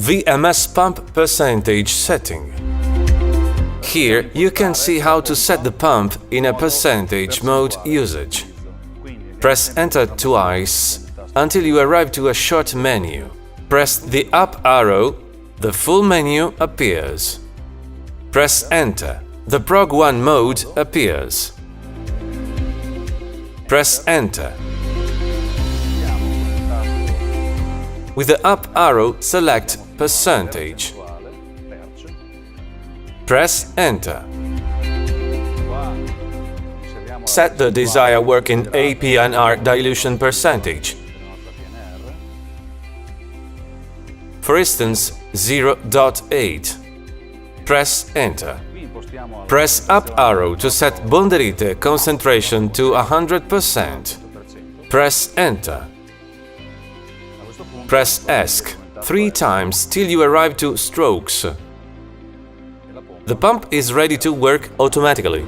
VMS pump percentage setting. Here you can see how to set the pump in a percentage mode usage. Press Enter twice until you arrive to a short menu. Press the up arrow, the full menu appears. Press Enter, the Prog 1 mode appears. Press Enter. With the up arrow, select percentage. Press Enter. Set the desired working APNR dilution percentage. For instance, 0.8. Press Enter. Press up arrow to set BONDERITE concentration to 100%. Press Enter. Press ESC 3 times till you arrive to strokes. The pump is ready to work automatically.